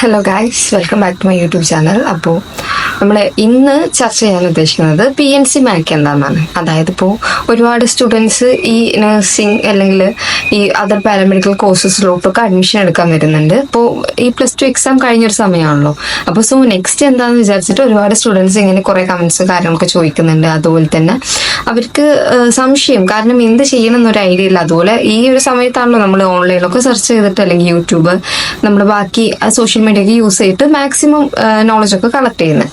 Hello guys, welcome back to my YouTube channel. അപ്പോൾ നമ്മൾ ഇന്ന് ചർച്ച ചെയ്യാൻ ഉദ്ദേശിക്കുന്നത് PNC മാക്ക് എന്താണെന്നാണ്. അതായത് ഇപ്പോൾ ഒരുപാട് സ്റ്റുഡൻസ് ഈ നഴ്സിംഗ് അല്ലെങ്കിൽ ഈ അതർ പാരാമെഡിക്കൽ കോഴ്സസിലോട്ടൊക്കെ അഡ്മിഷൻ എടുക്കാൻ വരുന്നുണ്ട്. ഇപ്പോൾ ഈ +2 എക്സാം കഴിഞ്ഞൊരു സമയമാണല്ലോ. അപ്പോൾ നെക്സ്റ്റ് എന്താണെന്ന് വിചാരിച്ചിട്ട് ഒരുപാട് സ്റ്റുഡൻസ് ഇങ്ങനെ കുറേ കമൻസ് കാര്യങ്ങളൊക്കെ ചോദിക്കുന്നുണ്ട്. അതുപോലെ തന്നെ അവർക്ക് സംശയം, കാരണം എന്ത് ചെയ്യണം എന്നൊരു ഐഡിയ ഇല്ല. അതുപോലെ ഈ ഒരു സമയത്താണല്ലോ നമ്മൾ ഓൺലൈനിലൊക്കെ സെർച്ച് ചെയ്തിട്ട് അല്ലെങ്കിൽ യൂട്യൂബ് നമ്മൾ ബാക്കി സോഷ്യൽ മീഡിയ ഒക്കെ യൂസ് ചെയ്തിട്ട് മാക്സിമം നോളജ് ഒക്കെ കളക്ട് ചെയ്യുന്നത്.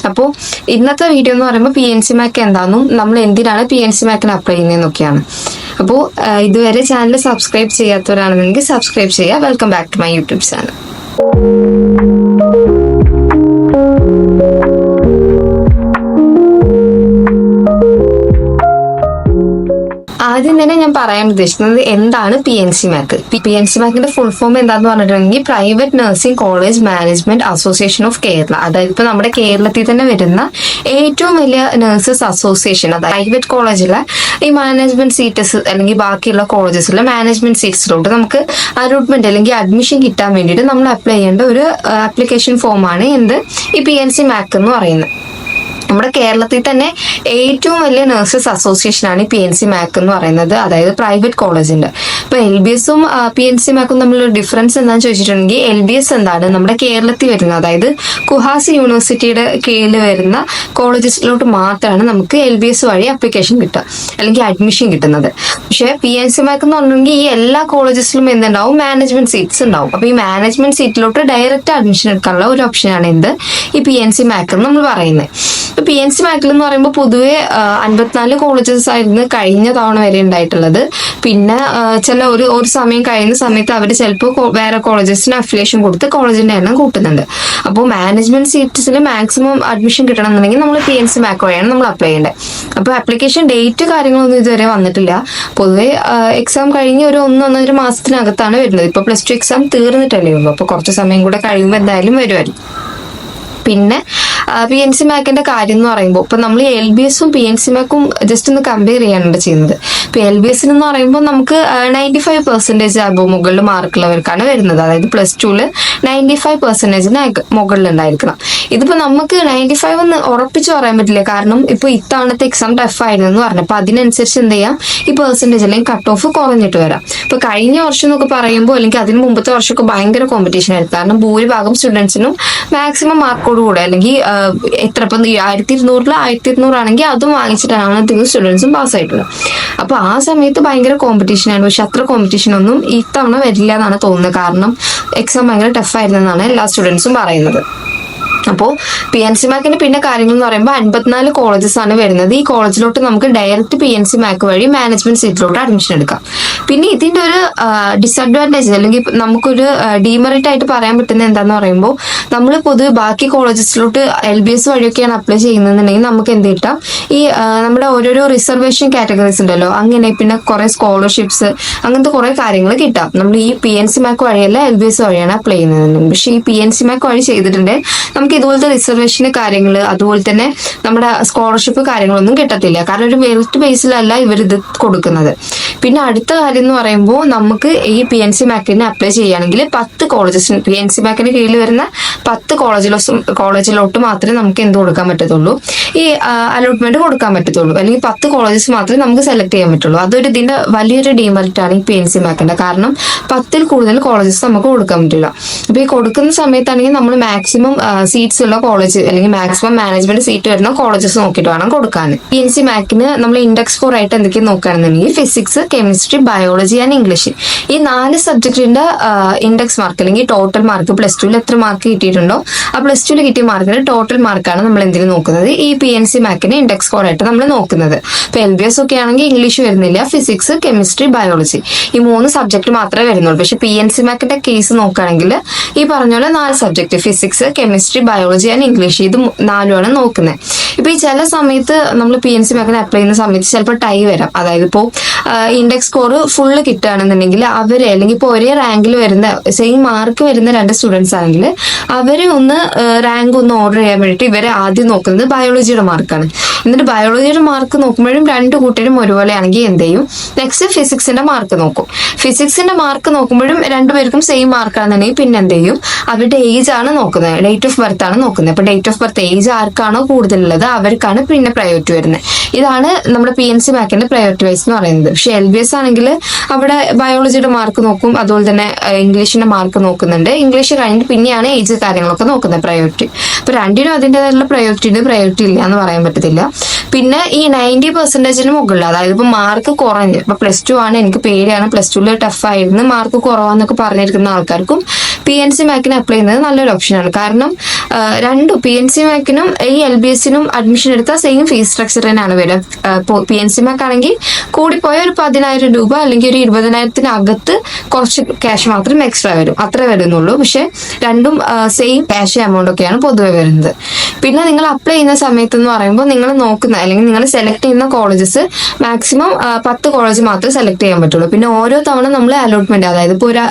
അപ്പോൾ ഇന്നത്തെ വീഡിയോ എന്ന് പറയുമ്പോൾ PNC മാക്ക് എന്താണെന്നും നമ്മൾ എന്തിനാണ് PNC മാക്കിന് അപ്ലൈ ചെയ്യുന്നതെന്നൊക്കെയാണ്. അപ്പോൾ ഇതുവരെ ചാനൽ സബ്സ്ക്രൈബ് ചെയ്യാത്തവരാണെന്നെങ്കിൽ സബ്സ്ക്രൈബ് ചെയ്യുക. Welcome back to my YouTube channel. ആദ്യം തന്നെ ഞാൻ പറയാൻ ഉദ്ദേശിക്കുന്നത് എന്താണ് PNC മാക്ക്. PNC മാക്കിന്റെ ഫുൾ ഫോം എന്താന്ന് പറഞ്ഞിട്ടുണ്ടെങ്കിൽ private nursing college management association of Kerala. അതായത് ഇപ്പൊ നമ്മുടെ കേരളത്തിൽ തന്നെ വരുന്ന ഏറ്റവും വലിയ നഴ്സസ് അസോസിയേഷൻ. അതായത് പ്രൈവറ്റ് കോളേജിലെ ഈ മാനേജ്മെന്റ് സീറ്റ്സ് അല്ലെങ്കിൽ ബാക്കിയുള്ള കോളേജസിലെ മാനേജ്മെന്റ് സീറ്റ്സിലോട്ട് നമുക്ക് അലോട്ട്മെന്റ് അല്ലെങ്കിൽ അഡ്മിഷൻ കിട്ടാൻ വേണ്ടിയിട്ട് നമ്മൾ അപ്ലൈ ചെയ്യേണ്ട ഒരു ആപ്ലിക്കേഷൻ ഫോമാണ് ഈ PNC മാക്ക് എന്ന് പറയുന്നത്. നമ്മുടെ കേരളത്തിൽ തന്നെ ഏറ്റവും വലിയ നഴ്സസ് അസോസിയേഷൻ ആണ് ഈ PNC മാക്ക് എന്ന് പറയുന്നത്. അതായത് പ്രൈവറ്റ് കോളേജിന്റെ. ഇപ്പൊ LBSും PNC മാക്കും തമ്മിലുള്ള ഡിഫറൻസ് എന്താണെന്ന് ചോദിച്ചിട്ടുണ്ടെങ്കിൽ LBS എന്താണ് നമ്മുടെ കേരളത്തിൽ വരുന്നത്, അതായത് കുഹാസി യൂണിവേഴ്സിറ്റിയുടെ കീഴിൽ വരുന്ന കോളേജസിലോട്ട് മാത്രമാണ് നമുക്ക് LBS വഴി അപ്ലിക്കേഷൻ കിട്ടുക അല്ലെങ്കിൽ അഡ്മിഷൻ കിട്ടുന്നത്. പക്ഷെ PNC മാക്ക് എന്ന് പറഞ്ഞിട്ടുണ്ടെങ്കിൽ ഈ എല്ലാ കോളേജസിലും എന്തുണ്ടാവും, മാനേജ്മെന്റ് സീറ്റ്സ് ഉണ്ടാവും. അപ്പൊ ഈ മാനേജ്മെന്റ് സീറ്റിലോട്ട് ഡയറക്റ്റ് അഡ്മിഷൻ എടുക്കാനുള്ള ഒരു ഓപ്ഷനാണ് ഈ PNC മാക്ക് എന്ന് നമ്മൾ പറയുന്നത്. PNC മാക്കിൽ എന്ന് പറയുമ്പോൾ പൊതുവെ 54 കോളേജസ് ആയിരുന്നു കഴിഞ്ഞ തവണ വരെ ഉണ്ടായിട്ടുള്ളത്. പിന്നെ ചില ഒരു സമയം കഴിയുന്ന സമയത്ത് അവർ ചിലപ്പോൾ വേറെ കോളേജസിന് അഫിലിയേഷൻ കൊടുത്ത് കോളേജിന്റെ എണ്ണം കൂട്ടുന്നുണ്ട്. അപ്പോൾ മാനേജ്മെന്റ് സീറ്റ്സിൽ മാക്സിമം അഡ്മിഷൻ കിട്ടണം എന്നുണ്ടെങ്കിൽ നമ്മൾ PNC മാക്ക് വഴിയാണ് നമ്മൾ അപ്ലൈ ചെയ്യേണ്ടത്. അപ്പോൾ ആപ്ലിക്കേഷൻ ഡേറ്റ് കാര്യങ്ങളൊന്നും ഇതുവരെ വന്നിട്ടില്ല. പൊതുവെ എക്സാം കഴിഞ്ഞ് ഒരു 1-1.5 മാസത്തിനകത്താണ് വരുന്നത്. ഇപ്പോൾ +2 എക്സാം തീർന്നിട്ടല്ലേ ഉള്ളൂ. അപ്പോൾ കുറച്ച് സമയം കൂടെ കഴിയുമ്പോൾ എന്തായാലും വരുമായിരിക്കും. പിന്നെ PNC മാക്കിന്റെ കാര്യം എന്ന് പറയുമ്പോൾ ഇപ്പൊ നമ്മൾ LBSും PNC മാക്കും ജസ്റ്റ് ഒന്ന് കമ്പയർ ചെയ്യാനാണ് ചെയ്യുന്നത്. ഇപ്പൊ LBS എന്ന് പറയുമ്പോൾ നമുക്ക് 95% അബോ മുകളിൽ മാർക്കുള്ളവർക്കാണ് വരുന്നത്. അതായത് +2 95% മുകളിൽ ഉണ്ടായിരിക്കണം. ഇതിപ്പോ നമുക്ക് 95 എന്ന് ഉറപ്പിച്ച് പറയാൻ പറ്റില്ല. കാരണം ഇപ്പൊ ഇത്തവണത്തെ എക്സാം ടഫ് ആയിരുന്നു എന്ന് പറഞ്ഞു. അപ്പൊ അതിനനുസരിച്ച് എന്ത് ചെയ്യാം, ഈ പെർസെന്റേജ് അല്ലെങ്കിൽ കട്ട് ഓഫ് കുറഞ്ഞിട്ട് വരാം. ഇപ്പൊ കഴിഞ്ഞ വർഷം എന്നൊക്കെ പറയുമ്പോൾ അല്ലെങ്കിൽ അതിന് മുമ്പത്തെ വർഷമൊക്കെ ഭയങ്കര കോമ്പറ്റീഷൻ ആയിരുന്നു. കാരണം ഭൂരിഭാഗം സ്റ്റുഡൻസിനും മാക്സിമം മാർക്കോട് കൂടെ അല്ലെങ്കിൽ എത്ര ഇപ്പം 1200 ആണെങ്കിൽ അതും വാങ്ങിച്ചിട്ടാണ് അധികം സ്റ്റുഡൻസും പാസ്സായിട്ടുള്ളത്. അപ്പൊ ആ സമയത്ത് ഭയങ്കര കോമ്പറ്റീഷൻ ആയിരുന്നു. പക്ഷെ അത്ര കോമ്പറ്റീഷൻ ഒന്നും ഇത്തവണ വരില്ല എന്നാണ് തോന്നുന്നത്. കാരണം എക്സാം ഭയങ്കര ടഫ് ആയിരുന്നെന്നാണ് എല്ലാ സ്റ്റുഡൻസും പറയുന്നത്. അപ്പോൾ PNC മാക്കിന്റെ പിന്നെ കാര്യങ്ങൾ എന്ന് പറയുമ്പോൾ 54 കോളേജസ് ആണ് വരുന്നത്. ഈ കോളേജിലോട്ട് നമുക്ക് ഡയറക്റ്റ് PNC മാക്ക് വഴി മാനേജ്മെന്റ് സീറ്റിലോട്ട് അഡ്മിഷൻ എടുക്കാം. പിന്നെ ഇതിന്റെ ഒരു ഡിസഡ്വാൻറ്റേജ് അല്ലെങ്കിൽ നമുക്കൊരു ഡീമെറിറ്റ് ആയിട്ട് പറയാൻ പറ്റുന്ന എന്താന്ന് പറയുമ്പോൾ നമ്മൾ പൊതുവെ ബാക്കി കോളേജസിലോട്ട് LBS വഴിയൊക്കെയാണ് അപ്ലൈ ചെയ്യുന്നതെന്നുണ്ടെങ്കിൽ നമുക്ക് എന്ത് കിട്ടാം, ഈ നമ്മുടെ ഓരോരോ റിസർവേഷൻ കാറ്റഗറീസ് ഉണ്ടല്ലോ, അങ്ങനെ പിന്നെ കുറെ സ്കോളർഷിപ്സ് അങ്ങനത്തെ കുറെ കാര്യങ്ങൾ കിട്ടാം. നമ്മൾ ഈ PNC മാക്ക് വഴിയല്ല LBS വഴിയാണ് അപ്ലൈ ചെയ്യുന്നത്. പക്ഷേ ഈ PNC മാക്ക് വഴി ചെയ്തിട്ടുണ്ടെങ്കിൽ നമുക്ക് ഇതുപോലത്തെ റിസർവേഷന് കാര്യങ്ങൾ അതുപോലെ തന്നെ നമ്മുടെ സ്കോളർഷിപ്പ് കാര്യങ്ങളൊന്നും കിട്ടത്തില്ല. കാരണം ഒരു മെറിറ്റ് ബേസിലല്ല ഇവരിത് കൊടുക്കുന്നത്. പിന്നെ അടുത്ത കാര്യം എന്ന് പറയുമ്പോൾ നമുക്ക് ഈ PNC മാക്കിന് അപ്ലൈ ചെയ്യുകയാണെങ്കിൽ 10 കോളേജസിന് PNC മാക്കിന് കീഴിൽ വരുന്ന 10 കോളേജിലോട്ട് മാത്രമേ നമുക്ക് എന്ത് കൊടുക്കാൻ പറ്റത്തുള്ളൂ, ഈ അലോട്ട്മെന്റ് കൊടുക്കാൻ പറ്റത്തുള്ളൂ. അല്ലെങ്കിൽ 10 കോളേജസ് മാത്രമേ നമുക്ക് സെലക്ട് ചെയ്യാൻ പറ്റുള്ളൂ. അതൊരു ഇതിന്റെ വലിയൊരു ഡീമെറിറ്റ് ആണ് ഈ PNC മാക്കിന്റെ. കാരണം 10ൽ കൂടുതൽ കോളേജസ് നമുക്ക് കൊടുക്കാൻ പറ്റില്ല. അപ്പൊ ഈ കൊടുക്കുന്ന സമയത്താണെങ്കിൽ നമ്മൾ മാക്സിമം സീറ്റ്സ് ഉള്ള കോളേജ് അല്ലെങ്കിൽ മാക്സിമം മാനേജ്മെന്റ് സീറ്റ് വരുന്ന കോളേജസ് നോക്കിയിട്ട് വേണം കൊടുക്കാൻ. PNC മാക്കിന് നമ്മൾ ഇൻഡെക്സ് സ്കോർ ആയിട്ട് എന്തൊക്കെ നോക്കുകയാണെന്നുണ്ടെങ്കിൽ physics, chemistry, biology and English ഈ 4 സബ്ജക്റ്റിന്റെ ഇൻഡെക്സ് മാർക്ക് അല്ലെങ്കിൽ ടോട്ടൽ മാർക്ക് +2 എത്ര മാർക്ക് കിട്ടിയിട്ടുണ്ടോ ആ +2 കിട്ടിയ മാർക്കിന്റെ ടോട്ടൽ മാർക്കാണ് നമ്മൾ എന്തിനു നോക്കുന്നത്, ഈ PNC മാക്കിന് ഇൻഡെക്സ് സ്കോർ ആയിട്ട് നമ്മൾ നോക്കുന്നത്. ഇപ്പൊ LBS ഒക്കെ ആണെങ്കിൽ ഇംഗ്ലീഷ് വരുന്നില്ല, ഫിസിക്സ്, കെമിസ്ട്രി, ബയോളജി ഈ 3 സബ്ജക്ട് മാത്രമേ വരുന്നുള്ളൂ. പക്ഷെ PNC മാക്കിന്റെ കേസ് നോക്കുകയാണെങ്കിൽ ഈ പറഞ്ഞ പോലെ 4 subject physics, chemistry, biology and English, ഇത് 4 നോക്കുന്നത്. ഇപ്പൊ ഈ ചില സമയത്ത് നമ്മൾ PNC മാർക്കിന് അപ്ലൈ ചെയ്യുന്ന സമയത്ത് ചിലപ്പോൾ ടൈ വരാം. അതായത് ഇപ്പോൾ ഇൻഡെക്സ് സ്കോർ ഫുള്ള് കിട്ടുകയാണെന്നുണ്ടെങ്കിൽ അവര്, അല്ലെങ്കിൽ ഇപ്പോൾ ഒരേ റാങ്കിൽ വരുന്ന സെയിം മാർക്ക് വരുന്ന 2 സ്റ്റുഡൻസ് ആണെങ്കിൽ അവര് ഒന്ന് റാങ്ക് ഒന്ന് ഓർഡർ ചെയ്യാൻ വേണ്ടിയിട്ട് ഇവരെ ആദ്യം നോക്കുന്നത് ബയോളജിയുടെ മാർക്കാണ്. എന്നിട്ട് ബയോളജിയുടെ മാർക്ക് നോക്കുമ്പോഴും 2 കൂട്ടരും ഒരുപോലെ ആണെങ്കിൽ എന്ത് ചെയ്യും, നെക്സ്റ്റ് ഫിസിക്സിന്റെ മാർക്ക് നോക്കും. ഫിസിക്സിന്റെ മാർക്ക് നോക്കുമ്പോഴും 2 പേർക്കും സെയിം മാർക്കാണെന്നുണ്ടെങ്കിൽ പിന്നെ എന്ത് ചെയ്യും, അവരുടെ ഏജ് ആണ് നോക്കുന്നത്, ഡേറ്റ് ഓഫ് ബർത്ത് ആണ് നോക്കുന്നത്. അപ്പൊ ഡേറ്റ് ഓഫ് ബർത്ത് ഏജ് ആർക്കാണോ കൂടുതലുള്ളത് അവർക്കാണ് പിന്നെ പ്രയോറിറ്റി വരുന്നത്. ഇതാണ് നമ്മുടെ PNC മാർക്കിന്റെ പ്രയോറിറ്റി വൈസ് എന്ന് പറയുന്നത്. പക്ഷെ LBS ആണെങ്കിൽ അവിടെ ബയോളജിയുടെ മാർക്ക് നോക്കും, അതുപോലെ തന്നെ ഇംഗ്ലീഷിന്റെ മാർക്ക് നോക്കുന്നുണ്ട്. ഇംഗ്ലീഷ് കഴിഞ്ഞിട്ട് പിന്നെയാണ് ഏജ് കാര്യങ്ങളൊക്കെ നോക്കുന്നത്, പ്രയോറിറ്റി. അപ്പൊ 2നും അതിൻ്റെതായിട്ടുള്ള പ്രയോറിറ്റി ഉണ്ട്, പ്രയോറിറ്റി ഇല്ല എന്ന് പറയാൻ പറ്റത്തില്ല. പിന്നെ ഈ 90% മുകളിൽ, അതായത് ഇപ്പൊ മാർക്ക് കുറഞ്ഞ്, ഇപ്പൊ +2 ആണ്, എനിക്ക് പേടിയാണ്, +2 ടഫായിരുന്നു, മാർക്ക് കുറവാന്നൊക്കെ പറഞ്ഞിരിക്കുന്ന ആൾക്കാർക്കും PNC മാർക്കിന് അപ്ലൈ ചെയ്യുന്നത് നല്ലൊരു ഓപ്ഷനാണ്. കാരണം രണ്ടും PNC മാർക്കിനും ഈ LBSനും അഡ്മിഷൻ എടുത്താൽ സെയിം ഫീസ് സ്ട്രക്ചർ തന്നെയാണ് വരിക. PNC മാർക്ക് ആണെങ്കിൽ കൂടിപ്പോയ ഒരു 10,000 രൂപ അല്ലെങ്കിൽ ഒരു 20,000-ത്തിനകത്ത് കുറച്ച് ക്യാഷ് മാത്രം എക്സ്ട്രാ വരും, അത്ര വരുന്നുള്ളൂ. പക്ഷെ രണ്ടും സെയിം ക്യാഷ് എമൗണ്ട് ഒക്കെയാണ് പൊതുവെ വരുന്നത്. പിന്നെ നിങ്ങൾ അപ്ലൈ ചെയ്യുന്ന സമയത്ത് എന്ന് പറയുമ്പോൾ നിങ്ങൾ നോക്കുന്ന അല്ലെങ്കിൽ നിങ്ങൾ സെലക്ട് ചെയ്യുന്ന കോളേജസ് മാക്സിമം 10 കോളേജ് മാത്രമേ സെലക്ട് ചെയ്യാൻ പറ്റുള്ളൂ. പിന്നെ ഓരോ തവണ നമ്മൾ അലോട്ട്മെന്റ്, അതായത് ഇപ്പോൾ ഒരു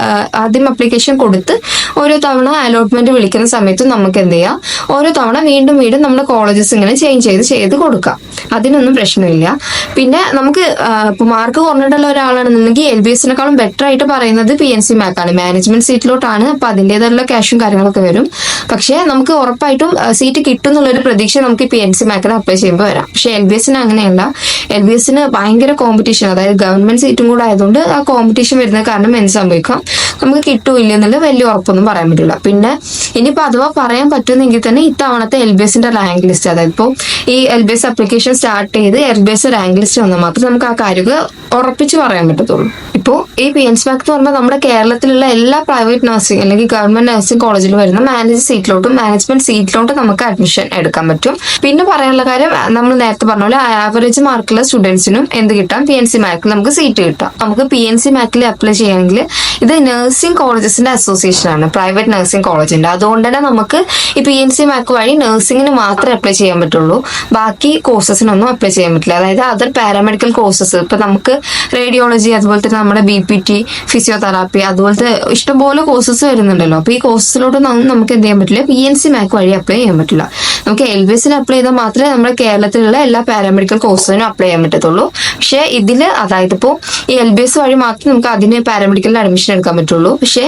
ആദ്യം അപ്ലിക്കേഷൻ കൊടുത്ത് ഓരോ തവണ അലോട്ട്മെന്റ് വിളിക്കുന്ന സമയത്ത് നമുക്ക് എന്ത് ചെയ്യാം, ഓരോ തവണ വീണ്ടും നമ്മുടെ കോളേജസ് ഇങ്ങനെ ചേഞ്ച് ചെയ്ത് കൊടുക്കാം. അതിനൊന്നും പ്രശ്നമില്ല. പിന്നെ നമുക്ക് ഇപ്പോൾ മാർക്ക് കുറഞ്ഞിട്ടുള്ള ഒരാളാണെന്നുണ്ടെങ്കിൽ LBSനേക്കാളും ബെറ്റർ ആയിട്ട് പറയുന്നത് PNC മാർക്കാണ്. മാനേജ്മെന്റ് സീറ്റിലോട്ടാണ്, അപ്പൊ അതിൻ്റെതായിട്ടുള്ള ക്യാഷും കാര്യങ്ങളൊക്കെ വരും. പക്ഷെ നമുക്ക് ഉറപ്പായിട്ടും സീറ്റ് കിട്ടും എന്നുള്ളൊരു പ്രതീക്ഷ നമുക്ക് PNC മാർക്കിന് അപ്ലൈ ചെയ്യുമ്പോൾ വരാം. പക്ഷെ LBSന് അങ്ങനെയല്ല. LBSന് ഭയങ്കര കോമ്പറ്റീഷൻ, അതായത് ഗവൺമെന്റ് സീറ്റും കൂടെ ആയതുകൊണ്ട് ആ കോമ്പറ്റീഷൻ വരുന്ന കാരണം എന്ത് സംഭവിക്കാം, നമുക്ക് കിട്ടൂല്ല എന്നുള്ള വലിയ ഉറപ്പൊന്നും പറയാൻ പറ്റില്ല. പിന്നെ ഇനിയിപ്പോൾ അഥവാ പറയാൻ പറ്റുമെങ്കിൽ തന്നെ ഇത്തവണത്തെ LBSന്റെ റാങ്ക് ലിസ്റ്റ്, അതായത് ഇപ്പോൾ ഈ LBS അപ്ലിക്കേഷൻ സ്റ്റാർട്ട് ചെയ്ത് LBS റാങ്ക് ലിസ്റ്റ് വന്നാൽ മാത്രമേ നമുക്ക് ആ കാര്യങ്ങൾ ഉറപ്പിച്ച് പറയാൻ പറ്റത്തുള്ളൂ. ഇപ്പോൾ ഈ PNC മാർക്ക് എന്ന് പറയുമ്പോൾ നമ്മുടെ കേരളത്തിലുള്ള എല്ലാ പ്രൈവറ്റ് നഴ്സിംഗ് അല്ലെങ്കിൽ ഗവൺമെന്റ് നഴ്സിംഗ് കോളേജിൽ വരുന്ന മാനേജ്മെന്റ് സീറ്റിലോട്ടും നമുക്ക് അഡ്മിഷൻ എടുക്കാൻ പറ്റും. പിന്നെ പറയാനുള്ള കാര്യം, നമ്മൾ നേരത്തെ പറഞ്ഞ പോലെ ആവറേജ് മാർക്കുള്ള സ്റ്റുഡൻസിനും എന്ത് കിട്ടാം, PNC മാർക്കിൽ നമുക്ക് സീറ്റ് കിട്ടാം. നമുക്ക് PNC മാർക്കിൽ അപ്ലൈ ചെയ്യണമെങ്കിൽ ഇത് നഴ്സിംഗ് കോളേജസിന്റെ അസോസിയേഷൻ ആണ്, പ്രൈവറ്റ് നഴ്സിംഗ് കോളേജിന്റെ. അതുകൊണ്ട് തന്നെ നമുക്ക് ഈ PNC മാർക്ക് വഴി നഴ്സിംഗിന് മാത്രമേ അപ്ലൈ ചെയ്യാൻ പറ്റുള്ളൂ, ബാക്കി കോഴ്സസിനൊന്നും അപ്ലൈ ചെയ്യാൻ പറ്റില്ല. അതായത് അതർ പാരാമെഡിക്കൽ കോഴ്സസ്, ഇപ്പൊ നമുക്ക് റേഡിയോളജി, അതുപോലെ തന്നെ നമ്മുടെ BPT, ഫിസിയോതെറാപ്പി, അതുപോലത്തെ ഇഷ്ടംപോലെ കോഴ്സസ് വരുന്നുണ്ടല്ലോ. അപ്പൊ ഈ കോഴ്സസിലോട്ട് നമുക്ക് എന്ത് ചെയ്യാൻ പറ്റില്ല, PNC മാർക്ക് വഴി അപ്ലൈ ചെയ്യാൻ പറ്റില്ല. നമുക്ക് LBSന് അപ്ലൈ ചെയ്താൽ മാത്രമേ നമ്മുടെ കേരളത്തിലുള്ള എല്ലാ പാരാമെഡിക്കൽ കോഴ്സിനും അപ്ലൈ ചെയ്യാൻ പറ്റത്തുള്ളൂ. പക്ഷെ ഇതില്, അതായത് ഇപ്പോൾ ഈ LBS വഴി മാത്രമേ നമുക്ക് അതിന് പാരാമെഡിക്കലിന് അഡ്മിഷൻ എടുക്കാൻ പറ്റുള്ളൂ. പക്ഷെ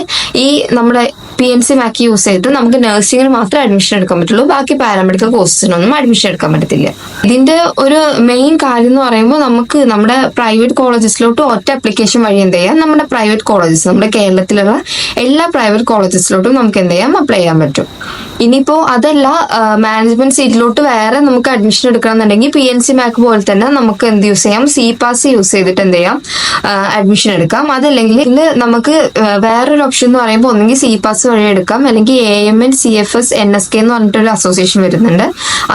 ഈ നമ്മുടെ PNC മാർക്ക് യൂസ് ചെയ്തിട്ട് നമുക്ക് നഴ്സിംഗിന് മാത്രമേ അഡ്മിഷൻ എടുക്കാൻ പറ്റുള്ളൂ, ബാക്കി പാരാമെഡിക്കൽ കോഴ്സസിനൊന്നും അഡ്മിഷൻ എടുക്കാൻ പറ്റത്തില്ല. ഇതിന്റെ ഒരു മെയിൻ കാര്യം എന്ന് പറയുമ്പോൾ, നമുക്ക് നമ്മുടെ പ്രൈവറ്റ് കോളേജസിലോട്ട് ഒറ്റ അപ്ലിക്കേഷൻ വഴി എന്ത് ചെയ്യാം, നമ്മുടെ പ്രൈവറ്റ് കോളേജസ്, നമ്മുടെ കേരളത്തിലുള്ള എല്ലാ പ്രൈവറ്റ് കോളേജസിലോട്ടും നമുക്ക് എന്ത് ചെയ്യാം, അപ്ലൈ ചെയ്യാൻ പറ്റും. ഇനിയിപ്പോ അതല്ല, മാനേജ്മെന്റ് സീറ്റിലോട്ട് വേറെ നമുക്ക് അഡ്മിഷൻ എടുക്കണമെന്നുണ്ടെങ്കിൽ PNC മാർക്ക് പോലെ തന്നെ നമുക്ക് എന്ത് യൂസ് ചെയ്യാം, CPAS യൂസ് ചെയ്തിട്ട് എന്ത് ചെയ്യാം, അഡ്മിഷൻ എടുക്കാം. അതല്ലെങ്കിൽ നമുക്ക് വേറൊരു ഓപ്ഷൻ എന്ന് പറയുമ്പോൾ ഒന്നെങ്കിൽ CPAS വഴി എടുക്കാം, അല്ലെങ്കിൽ AMN CFS NSK എന്ന് പറഞ്ഞിട്ടൊരു അസോസിയേഷൻ വരുന്നുണ്ട്,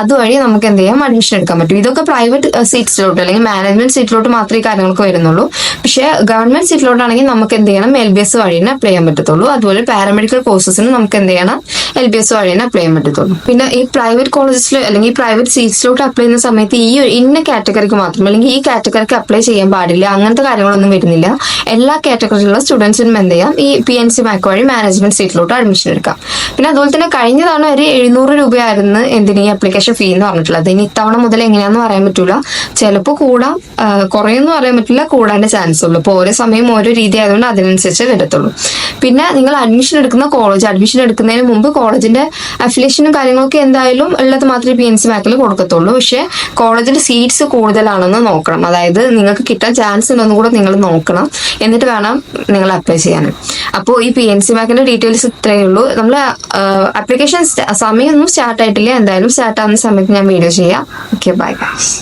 അതുവഴി നമുക്ക് എന്ത് ചെയ്യാം, അഡ്മിഷൻ എടുക്കാൻ പറ്റും. ഇതൊക്കെ പ്രൈവറ്റ് സീറ്റ്സിലോട്ട് അല്ലെങ്കിൽ മാനേജ്മെന്റ് സീറ്റിലോട്ട് മാത്രമേ ഈ കാര്യങ്ങളൊക്കെ വരുന്നുള്ളൂ. പക്ഷേ ഗവൺമെന്റ് സീറ്റിലോട്ടാണെങ്കിൽ നമുക്ക് എന്ത് ചെയ്യണം, LBS വഴി തന്നെ അപ്ലൈ ചെയ്യാൻ പറ്റത്തുള്ളൂ. അതുപോലെ പാരാമെഡിക്കൽ കോഴ്സസിന് നമുക്ക് എന്ത് ചെയ്യണം, LBS വഴി തന്നെ അപ്ലൈ ചെയ്യാൻ പറ്റത്തുള്ളൂ. പിന്നെ ഈ പ്രൈവറ്റ് കോളേജസിൽ അല്ലെങ്കിൽ പ്രൈവറ്റ് സീറ്റ്സിലോട്ട് അപ്ലൈ ചെയ്യുന്ന സമയത്ത് ഈ ഇന്ന കാറ്റഗറിക്ക് മാത്രം, അല്ലെങ്കിൽ ഈ കാറ്റഗറിക്ക് അപ്ലൈ ചെയ്യാൻ പാടില്ല, അങ്ങനത്തെ കാര്യങ്ങളൊന്നും വരുന്നില്ല. എല്ലാ കാറ്റഗറിയിലുള്ള സ്റ്റുഡൻസിനും എന്ത് ചെയ്യാം, ഈ PNC മാർക്ക് വഴി മാനേജ്മെന്റ് സീറ്റിലോട്ട് അഡ്മിഷൻ എടുക്കാം. പിന്നെ അതുപോലെ തന്നെ കഴിഞ്ഞ തവണ ഒരു 700 രൂപയായിരുന്നു എന്തിന് ഈ അപ്ലിക്കേഷൻ ഫീ എന്ന് പറഞ്ഞിട്ടുള്ളത്. ഇനി ഇത്തവണ മുതൽ എങ്ങനെയാന്ന് പറയാൻ പറ്റൂല, ചിലപ്പോൾ കൂടാം, കുറയൊന്നും പറയാൻ പറ്റില്ല, കൂടാൻ്റെ ചാൻസ് ഉള്ളൂ. ഇപ്പോൾ ഓരോ സമയം ഓരോ രീതി ആയതുകൊണ്ട് അതിനനുസരിച്ച് വരത്തുള്ളൂ. പിന്നെ നിങ്ങൾ അഡ്മിഷൻ എടുക്കുന്ന കോളേജ്, അഡ്മിഷൻ എടുക്കുന്നതിന് മുമ്പ് കോളേജിന്റെ അഫിലിയേഷനും കാര്യങ്ങളൊക്കെ എന്തായാലും ഉള്ളത് മാത്രമേ PNC മാർക്കിൽ കൊടുക്കത്തുള്ളൂ. പക്ഷെ കോളേജിൽ സീറ്റ്സ് കൂടുതലാണെന്ന് നോക്കണം, അതായത് നിങ്ങൾക്ക് കിട്ടാൻ ചാൻസ് ഉണ്ടെന്ന് കൂടെ നിങ്ങൾ നോക്കണം, എന്നിട്ട് വേണം നിങ്ങൾ അപ്ലൈ ചെയ്യാൻ. അപ്പോൾ ഈ PNC മാർക്കിന്റെ ഡീറ്റെയിൽസ് ഇത്രയേ ഉള്ളൂ. നമ്മൾ ആപ്ലിക്കേഷൻ സമയമൊന്നും സ്റ്റാർട്ട് ആയിട്ടില്ല, എന്തായാലും സ്റ്റാർട്ട് ആവുന്ന സമയത്ത് ഞാൻ വീഡിയോ ചെയ്യാം. Okay, bye guys.